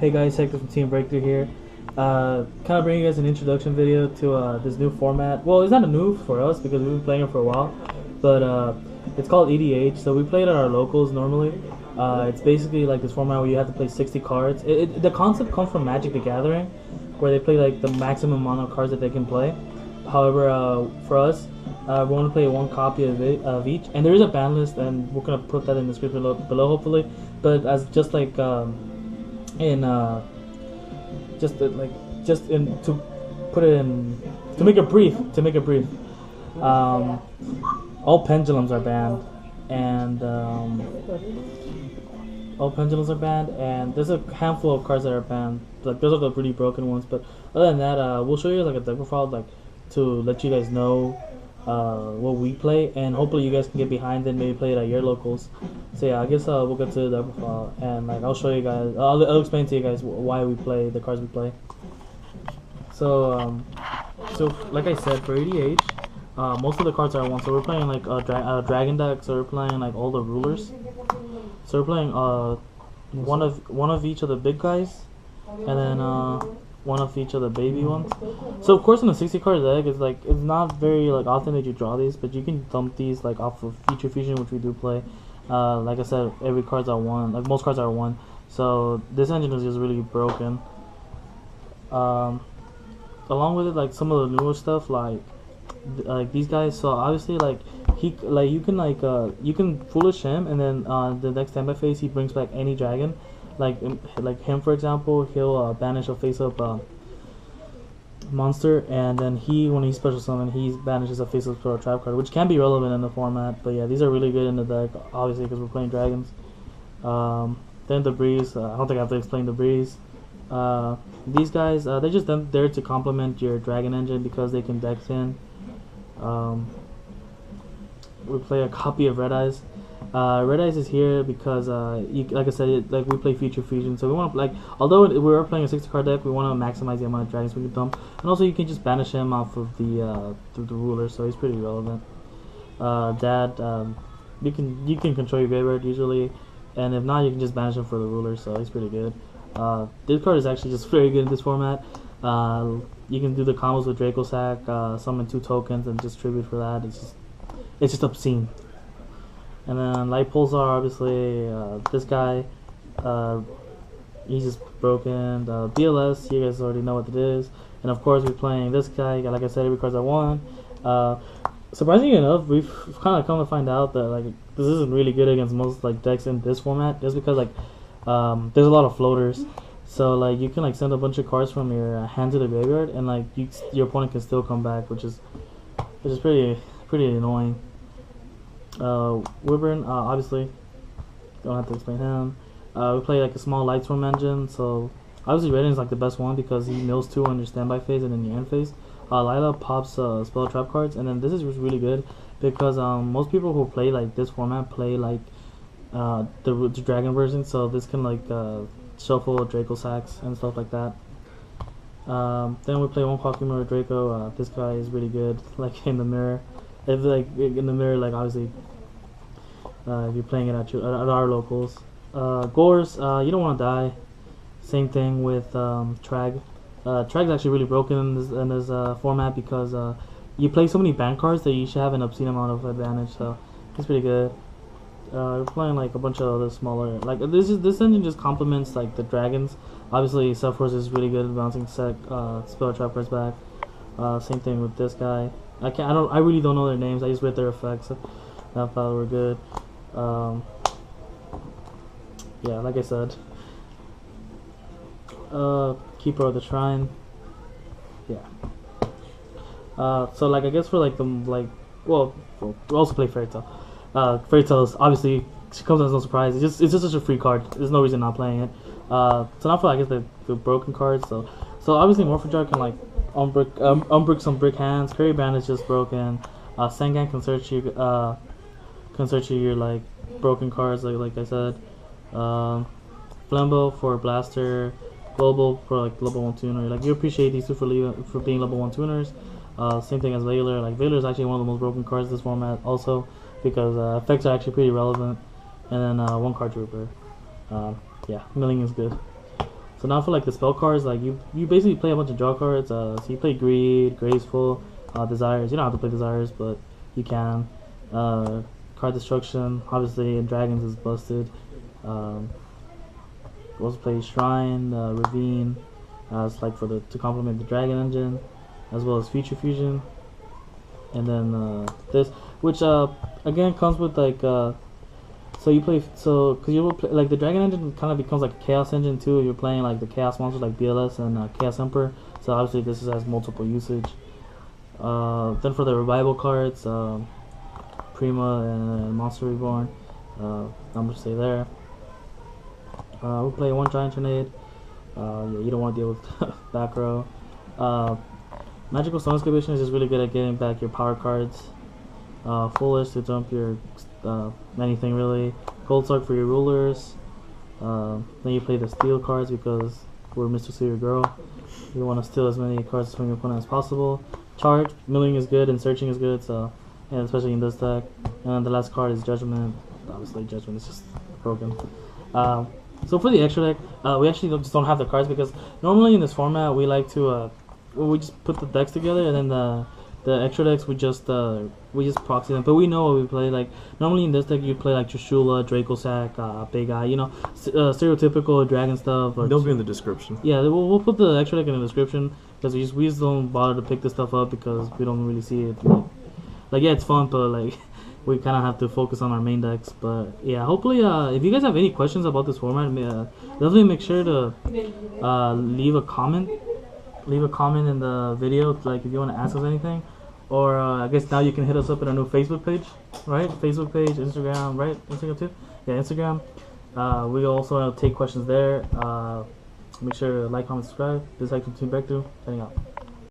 Hey guys, Hector from Team Breakthrough here. Kind of bringing you guys an introduction video to this new format. Well, it's not a new for us because we've been playing it for a while, but it's called EDH. So we play it at our locals normally. It's basically like this format where you have to play 60 cards. The concept comes from Magic the Gathering, where they play like the maximum amount of cards that they can play. However, for us, we want to play one copy of each, and there is a ban list, and we're gonna put that in the description below hopefully. But as just like to put it in to make it brief, all pendulums are banned, and there's a handful of cards that are banned. Like those are the really broken ones, but other than that, we'll show you like a deck profile, like to let you guys know what we play, and hopefully you guys can get behind it, maybe play it at your locals. So yeah, I guess we'll get to the deck profile, and like I'll show you guys, I'll explain to you guys why we play the cards we play. So like I said, for EDH, most of the cards are one. So we're playing like a dragon deck. So we're playing like all the rulers. So we're playing one of each of the big guys, and then one of each of the baby ones. So of course in the 60 card deck, it's not very like often that you draw these, but you can dump these like off of Feature Fusion, which we do play. Like I said, every cards are one. Like most cards are one. So this engine is just really broken. Along with it, like some of the newer stuff, like these guys. So obviously, like you can foolish him, and then the next standby phase he brings back any dragon. Like him, for example, he'll banish a face-up monster, and then when he special summon, he banishes a face-up spell or trap card, which can be relevant in the format. But yeah, these are really good in the deck, obviously, because we're playing dragons. Then the breeze. I don't think I have to explain the breeze. These guys, they're just there to complement your dragon engine because they can dex in. We play a copy of Red Eyes. Red Eyes is here because, like I said, like we play Future Fusion, so we want to although we are playing a 60 card deck, we want to maximize the amount of dragons we can dump, and also you can just banish him off of the ruler, so he's pretty relevant. You can control your graveyard usually, and if not, you can just banish him for the ruler, so he's pretty good. This card is actually just very good in this format. You can do the combos with Draco Sack, summon 2 tokens, and just tribute for that. It's just obscene. And then Light Pulsar, obviously, this guy, he's just broken. BLS, you guys already know what it is. And of course, we're playing this guy. Like I said, every card's at 1. Surprisingly enough, we've kind of come to find out that like this isn't really good against most like decks in this format, just because like there's a lot of floaters. So like you can like send a bunch of cards from your hand to the graveyard, and like your opponent can still come back, which is pretty annoying. Wyvern, obviously, don't have to explain him. We play like a small Lightstorm engine, so obviously Raiden is like the best one because he mills 2 on your standby phase and then your end phase. Lila pops spell trap cards, and then this is really good because most people who play like this format play like the dragon version, so this can like shuffle Draco Sacks and stuff like that. Then we play one Pokemon with Draco. This guy is really good, like in the mirror. Like obviously, if you're playing it at our locals. Gores, you don't want to die. Same thing with Trag. Trag's actually really broken in this format because you play so many ban cards that you should have an obscene amount of advantage. So it's pretty good. We're playing like a bunch of other smaller, like this engine just complements like the dragons. Obviously, Self-Force is really good at bouncing spell trap cards back. Same thing with this guy. I really don't know their names. I just read their effects. So that felt were good. Yeah, like I said. Keeper of the Shrine. Yeah. So like I guess for like we also play Fairy Tail. Fairy Tails, obviously, she comes as no surprise. It's just such a free card. There's no reason not playing it. So not for I guess the broken cards. So obviously Morphin can like unbrick some brick hands. Curry Band is just broken. Sengan can search your like broken cards like I said. Flambo for Blaster. Global for like level 1 tuner. Like you appreciate these two for being level 1 tuners. Same thing as Veiler. Like Veiler is actually one of the most broken cards in this format also, because effects are actually pretty relevant. And then 1 card trooper. Yeah, milling is good. So now for like the spell cards, like you basically play a bunch of draw cards. So you play Greed, Graceful, Desires. You don't have to play Desires, but you can. Card Destruction, obviously, and Dragons is busted. Also play Shrine, Ravine, it's like for to complement the Dragon engine, as well as Future Fusion, and then this, which again comes with like so you play because you will play like the Dragon engine kind of becomes like a Chaos engine too. You're playing like the Chaos monsters like BLS and Chaos Emperor. So obviously this has multiple usage. Then for the revival cards, Prima and Monster Reborn, I'm gonna say there. We'll play one Giant Tornado. Yeah, you don't want to deal with back row. Magical Stone Excavation is just really good at getting back your power cards. Foolish to jump your anything really. Cold Sark for your rulers. Then you play the steal cards because we're Mr. Seer Girl. You want to steal as many cards from your opponent as possible. Charge, milling is good and searching is good, so and especially in this deck. And the last card is Judgment. Obviously, Judgment is just broken. So for the extra deck, we actually just don't have the cards because normally in this format we like to we just put the decks together and then the extra decks we just proxy them. But we know what we play. Like normally in this deck you play like Trishula, Dracosack, Big Eye, you know, stereotypical dragon stuff. They'll be in the description. Yeah, we'll put the extra deck in the description because we just don't bother to pick this stuff up because we don't really see it. Like yeah, it's fun, but like. We kind of have to focus on our main decks, but yeah, hopefully if you guys have any questions about this format, definitely make sure to leave a comment in the video, like if you want to ask us anything, or I guess now you can hit us up in our new Facebook page, right? Facebook page, Instagram, right? Instagram too? Yeah, Instagram. We also take questions there. Make sure to like, comment, subscribe. This is Team Breakthrough, signing out.